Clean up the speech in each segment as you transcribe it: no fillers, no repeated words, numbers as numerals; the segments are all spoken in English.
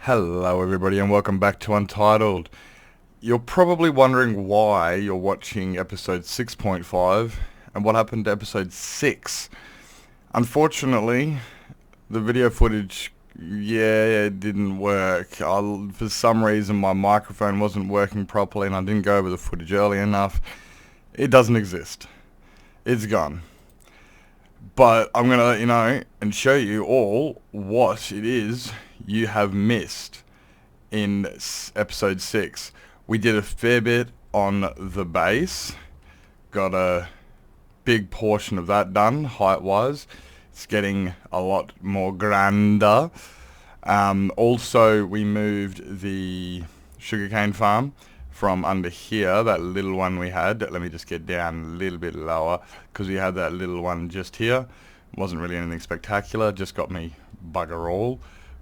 Hello everybody and welcome back to Untitled. You're probably wondering why you're watching episode 6.5 and what happened to episode 6. Unfortunately, the video footage, it didn't work. For some reason my microphone wasn't working properly and I didn't go over the footage early enough. It doesn't exist. It's gone. But I'm going to let you know and show you all what it is you have missed in episode 6. We did a fair bit on the base. Got a big portion of that done, height-wise. It's getting a lot more grander. Also, we moved the sugarcane farm from under here, that little one we had. Let me just get down a little bit lower, because we had that little one just here. It wasn't really anything spectacular, just got me bugger all,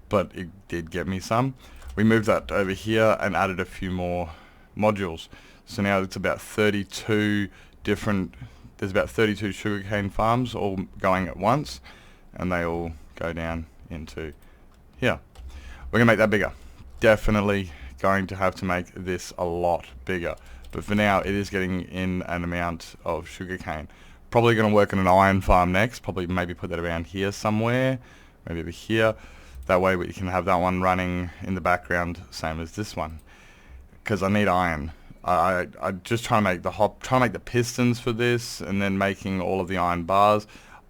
but it did get me some. We moved that over here and added a few more modules. So now it's about 32 different, there's about 32 sugarcane farms all going at once, and they all go down into here. We're going to make that bigger. Definitely going to have to make this a lot bigger, but for now it is getting in an amount of sugarcane. Probably going to work on an iron farm next, probably maybe put that around here somewhere, maybe over here. That way we can have that one running in the background, same as this one, because I need iron. I just trying to make trying to make the pistons for this, and then making all of the iron bars.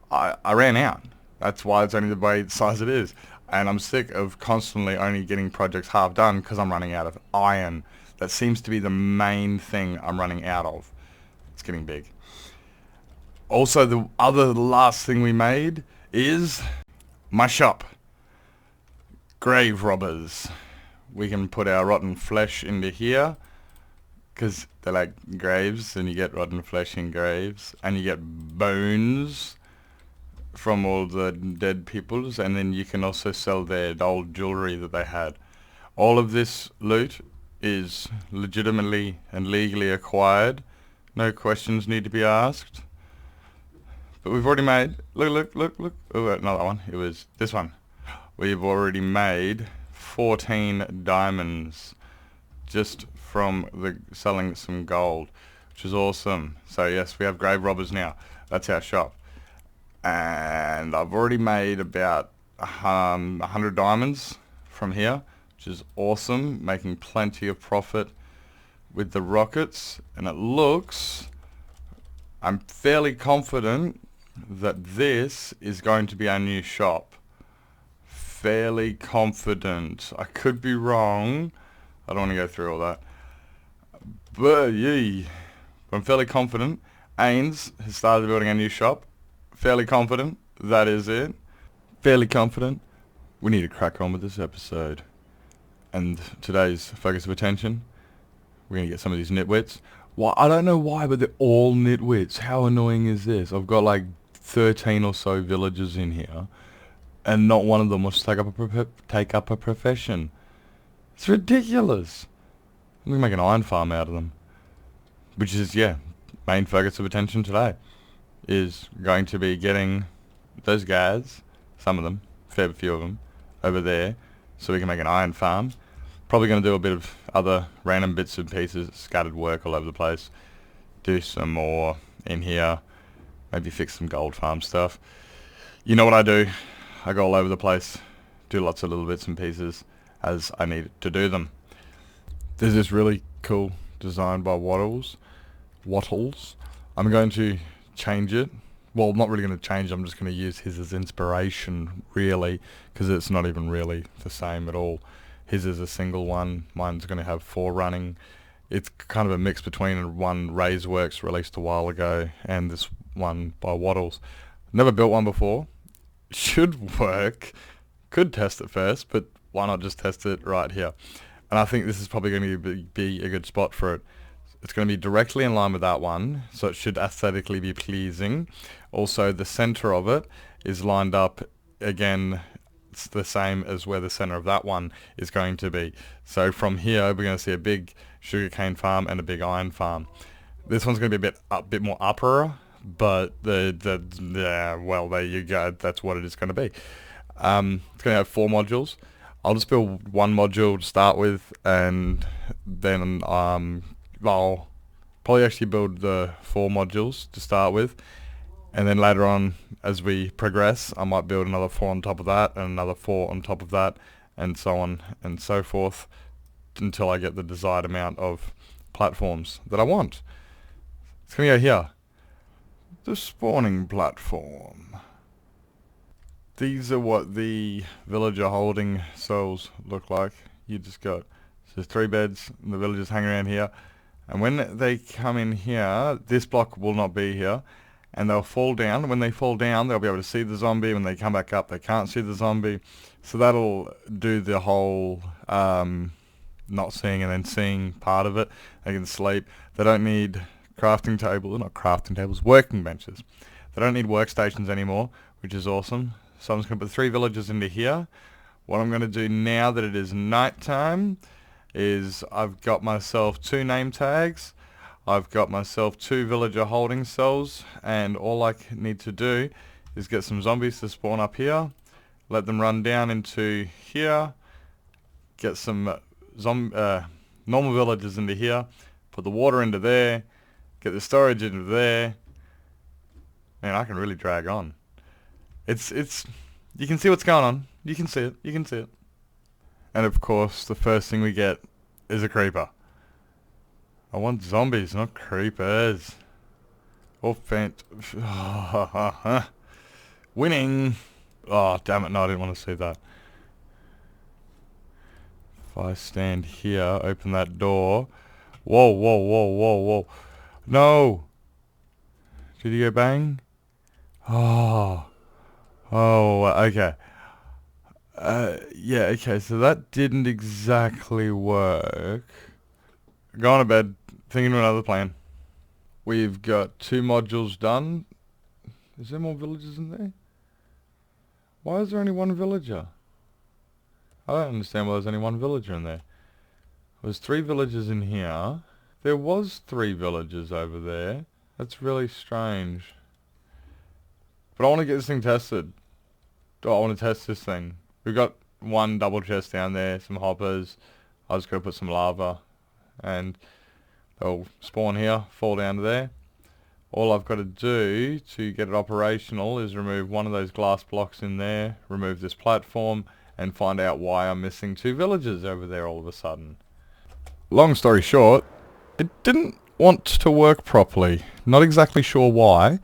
I ran out. That's why it's only the way size it is. And I'm sick of constantly only getting projects half done because I'm running out of iron. That seems to be the main thing I'm running out of. It's getting big. Also, the last thing we made is my shop. Grave robbers. We can put our rotten flesh into here, because they're like graves, and you get rotten flesh in graves, and you get bones from all the dead peoples, and then you can also sell their old jewelry that they had. All of this loot is legitimately and legally acquired. No questions need to be asked. But we've already made, look. Oh, not that one. It was this one. We've already made 14 diamonds just from selling some gold, which is awesome. So yes, we have grave robbers now. That's our shop. And I've already made about 100 diamonds from here, which is awesome, making plenty of profit with the rockets. And it looks, I'm fairly confident that this is going to be our new shop. Fairly confident. I could be wrong. I don't want to go through all that. But I'm fairly confident. Ains has started building a new shop. Fairly confident that is it. Fairly confident we need to crack on with this episode. And today's focus of attention, we're going to get some of these nitwits. Well, I don't know why, but they're all nitwits. How annoying is this? I've got like 13 or so villagers in here, and not one of them wants to take up a profession. It's ridiculous. I'm going to make an iron farm out of them. Which is, main focus of attention today. Is going to be getting those guys, some of them, fair few of them, over there, so we can make an iron farm. Probably going to do a bit of other random bits and pieces, scattered work all over the place. Do some more in here. Maybe fix some gold farm stuff. You know what I do. I go all over the place. Do lots of little bits and pieces as I need to do them. There's this really cool design by Wattles. I'm going to change it. Well, I'm not really going to change it. I'm just going to use his as inspiration, really, because it's not even really the same at all. His is a single one. Mine's going to have 4 running. It's kind of a mix between one Razeworks released a while ago and this one by Wattles. Never built one before. Should work. Could test it first, but why not just test it right here? And I think this is probably going to be a good spot for it. It's going to be directly in line with that one, so it should aesthetically be pleasing. Also, the center of it is lined up, again, it's the same as where the center of that one is going to be. So from here, we're going to see a big sugarcane farm and a big iron farm. This one's going to be a bit more upper, but well, there you go. That's what it is going to be. It's going to have 4 modules. I'll just build one module to start with, and then I'll probably actually build the 4 modules to start with, and then later on, as we progress, I might build another 4 on top of that, and another 4 on top of that, and so on and so forth, until I get the desired amount of platforms that I want. It's gonna go here. The spawning platform. These are what the villager holding cells look like. You just got, there's 3 beds, and the villagers hang around here. And when they come in here, this block will not be here, and they'll fall down. When they fall down, they'll be able to see the zombie. When they come back up, they can't see the zombie. So that'll do the whole not seeing and then seeing part of it. They can sleep. They don't need crafting tables, not crafting tables, working benches. They don't need workstations anymore, which is awesome. So I'm just going to put 3 villagers into here. What I'm going to do now that it is night time is I've got myself 2 name tags. I've got myself 2 villager holding cells, and all I need to do is get some zombies to spawn up here, let them run down into here, get some normal villagers into here, put the water into there, get the storage into there. Man, I can really drag on. It's you can see what's going on. You can see it. And of course, the first thing we get is a creeper. I want zombies, not creepers. Or winning. Oh, damn it, no, I didn't want to see that. If I stand here, open that door. Whoa. No! Did he go bang? Oh, okay. Yeah, okay, so that didn't exactly work. Going to bed, thinking of another plan. We've got 2 modules done. Is there more villagers in there? Why is there only 1 villager? I don't understand why there's only 1 villager in there. There's 3 villagers in here. There was 3 villagers over there. That's really strange. But I want to get this thing tested. I want to test this thing. We've got 1 double chest down there, some hoppers. I was going to put some lava, and they'll spawn here, fall down to there. All I've got to do to get it operational is remove 1 of those glass blocks in there, remove this platform, and find out why I'm missing 2 villagers over there all of a sudden. Long story short, it didn't want to work properly. Not exactly sure why,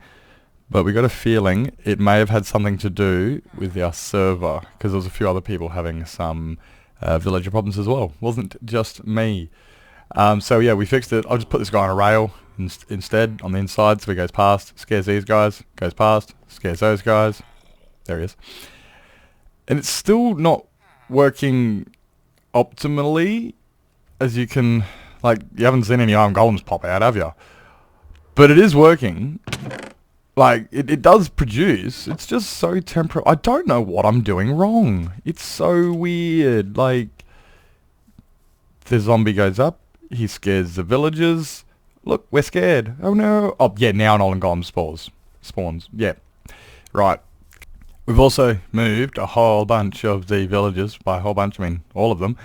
but we got a feeling it may have had something to do with our server, because there was a few other people having some villager problems as well. Wasn't just me. So yeah, we fixed it. I'll just put this guy on a rail instead on the inside, so he goes past, scares these guys, goes past, scares those guys. There he is. And it's still not working optimally, as you can, like, you haven't seen any iron golems pop out, have you? But it is working. Like, it does produce. It's just so temporary. I don't know what I'm doing wrong. It's so weird. Like, the zombie goes up. He scares the villagers. Look, we're scared. Oh no. Oh, yeah, now an Olin golem spawns. Yeah. Right. We've also moved a whole bunch of the villagers. By a whole bunch, I mean all of them.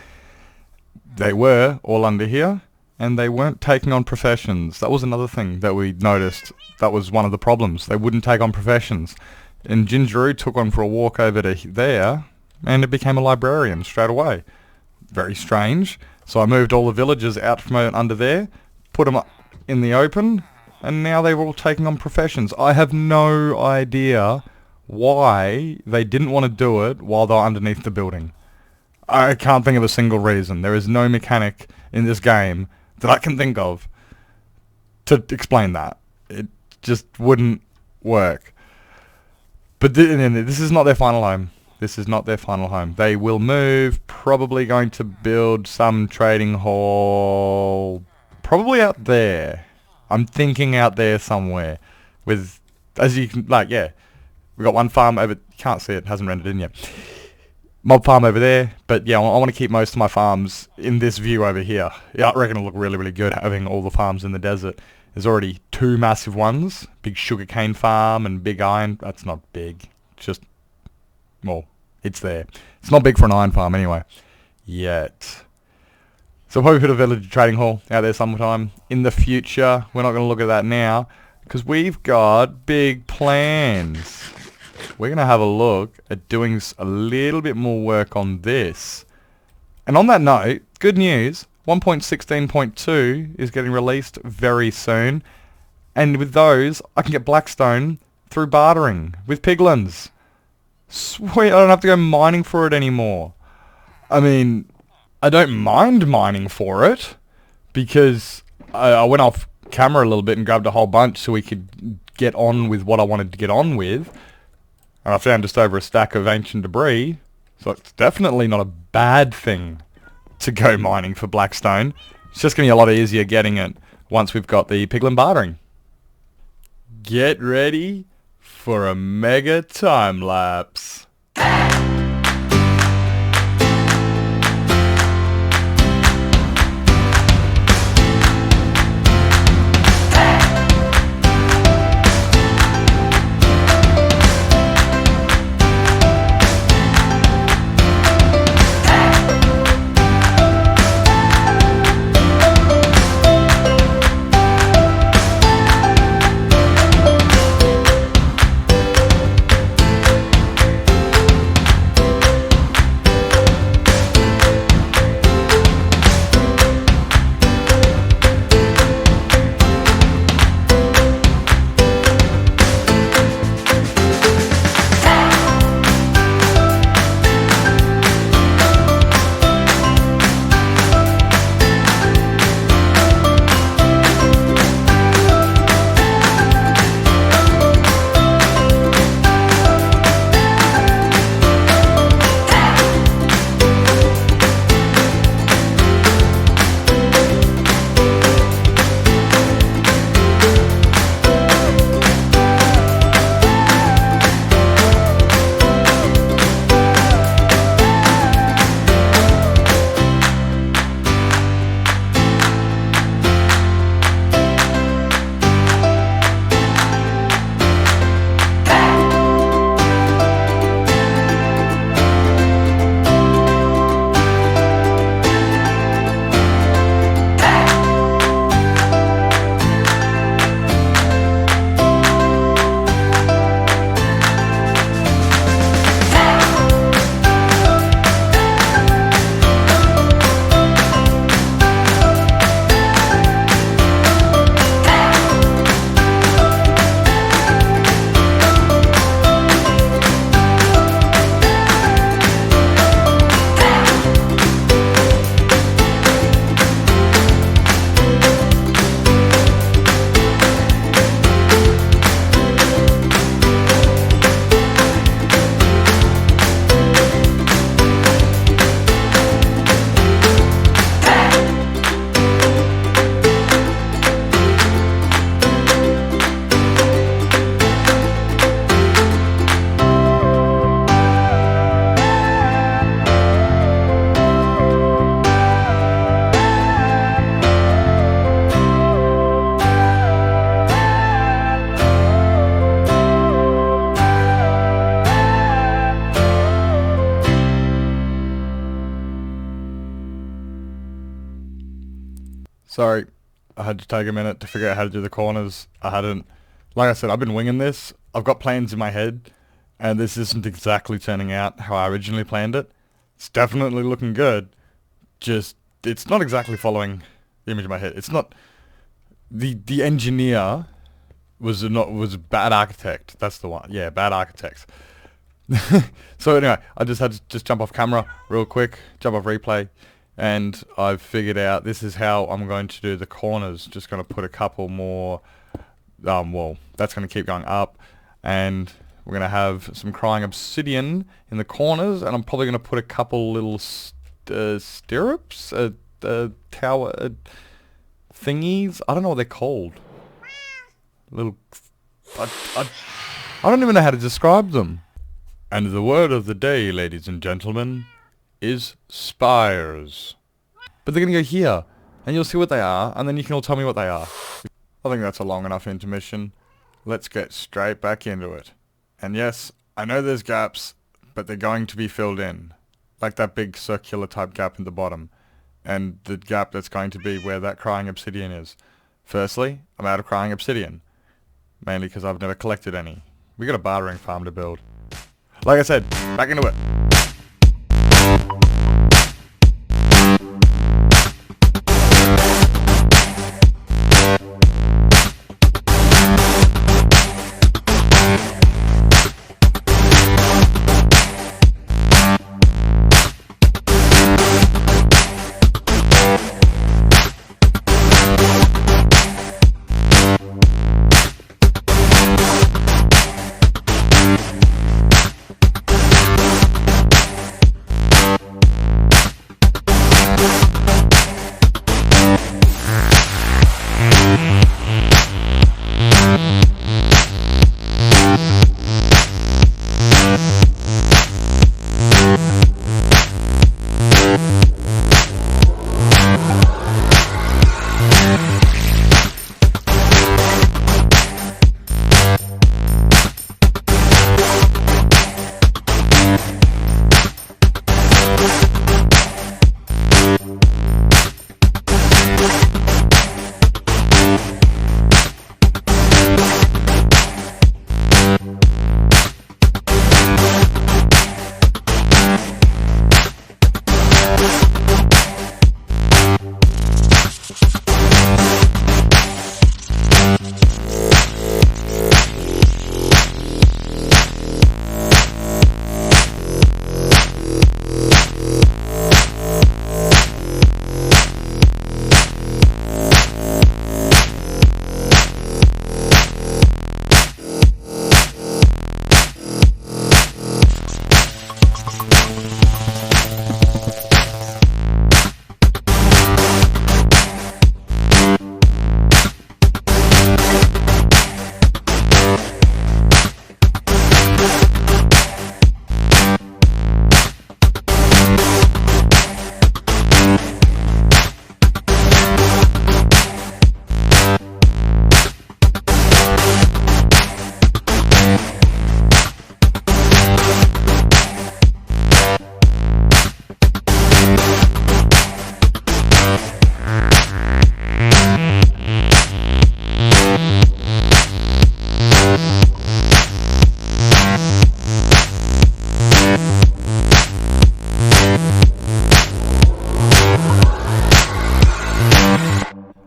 They were all under here, and they weren't taking on professions. That was another thing that we noticed. That was one of the problems. They wouldn't take on professions. And Gingeroo took one for a walk over to there, and it became a librarian straight away. Very strange. So I moved all the villagers out from under there, put them up in the open, and now they're all taking on professions. I have no idea why they didn't want to do it while they're underneath the building. I can't think of a single reason. There is no mechanic in this game that I can think of to explain that. It just wouldn't work. But this is not their final home. This is not their final home. They will move, probably going to build some trading hall, probably out there. I'm thinking out there somewhere. With, as you can, like, yeah. We've got 1 farm over, can't see it, hasn't rendered in yet. Mob farm over there, but yeah, I want to keep most of my farms in this view over here. Yeah, I reckon it'll look really, really good having all the farms in the desert. There's already 2 massive ones, big sugarcane farm and big iron. That's not big, just, well, It's there. It's not big for an iron farm anyway. Yet. So probably put a village trading hall out there sometime in the future. We're not going to look at that now because we've got big plans. We're going to have a look at doing a little bit more work on this. And on that note, good news, 1.16.2 is getting released very soon. And with those, I can get Blackstone through bartering with piglins. Sweet, I don't have to go mining for it anymore. I mean, I don't mind mining for it because I went off camera a little bit and grabbed a whole bunch so we could get on with what I wanted to get on with. And I found just over a stack of ancient debris. So it's definitely not a bad thing to go mining for Blackstone. It's just going to be a lot easier getting it once we've got the piglin bartering. Get ready for a mega time lapse. Sorry, I had to take a minute to figure out how to do the corners. Like I said, I've been winging this. I've got plans in my head, and this isn't exactly turning out how I originally planned it. It's definitely looking good. Just, it's not exactly following the image in my head. It's not, the engineer was a bad architect. That's the one. Yeah, bad architect. So anyway, I just had to just jump off camera real quick, jump off replay. And I've figured out this is how I'm going to do the corners. Just going to put a couple more, well, that's going to keep going up. And we're going to have some crying obsidian in the corners. And I'm probably going to put a couple little stirrups, tower thingies. I don't know what they're called. Little, I don't even know how to describe them. And the word of the day, ladies and gentlemen, is spires. But they're going to go here, and you'll see what they are, and then you can all tell me what they are. I think that's a long enough intermission. Let's get straight back into it. And yes, I know there's gaps. but they're going to be filled in. Like that big circular type gap in the bottom. And the gap that's going to be where that crying obsidian is. Firstly, I'm out of crying obsidian. Mainly because I've never collected any. We got a bartering farm to build. Like I said, back into it.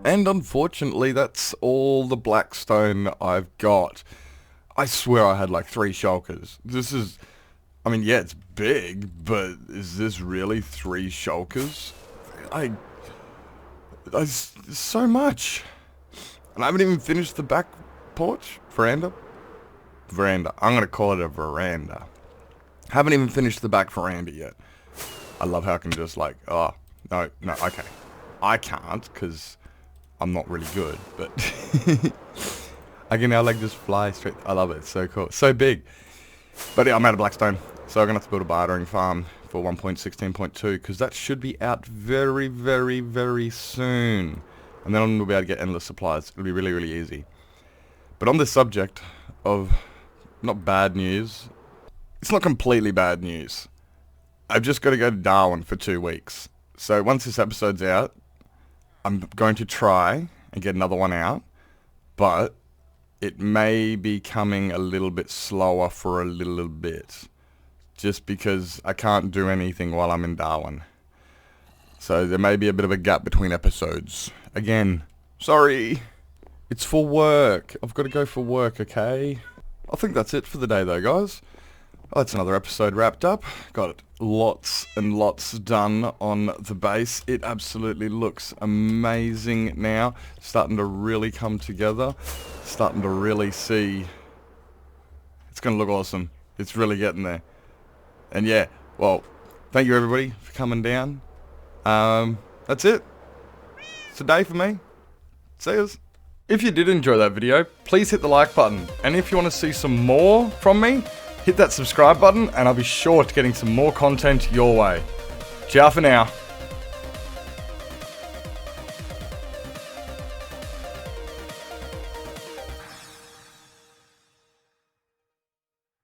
And unfortunately, that's all the blackstone I've got. I swear I had like 3 shulkers. This is, I mean, yeah, it's big, but is this really 3 shulkers? There's so much. And I haven't even finished the back porch, veranda. I'm gonna call it a veranda. Haven't even finished the back veranda yet. I love how I can just like, oh, no, okay. I can't, because I'm not really good, but I can now like just fly straight. I love it. It's so cool. So big. But yeah, I'm out of blackstone. So I'm going to have to build a bartering farm for 1.16.2 because that should be out very, very, very soon. And then we'll be able to get endless supplies. It'll be really, really easy. But on the subject of not bad news, it's not completely bad news. I've just got to go to Darwin for 2 weeks. So once this episode's out, I'm going to try and get another one out, but it may be coming a little bit slower for a little bit, just because I can't do anything while I'm in Darwin. So there may be a bit of a gap between episodes. Again, sorry. It's for work. I've got to go for work, okay? I think that's it for the day though, guys. Well, that's another episode wrapped up. Got lots and lots done on the base. It absolutely looks amazing now. Starting to really come together. Starting to really see. It's going to look awesome. It's really getting there. And yeah, well, thank you everybody for coming down. That's it. It's a day for me. See yous. If you did enjoy that video, please hit the like button. And if you want to see some more from me, hit that subscribe button and I'll be sure to getting some more content your way. Ciao for now.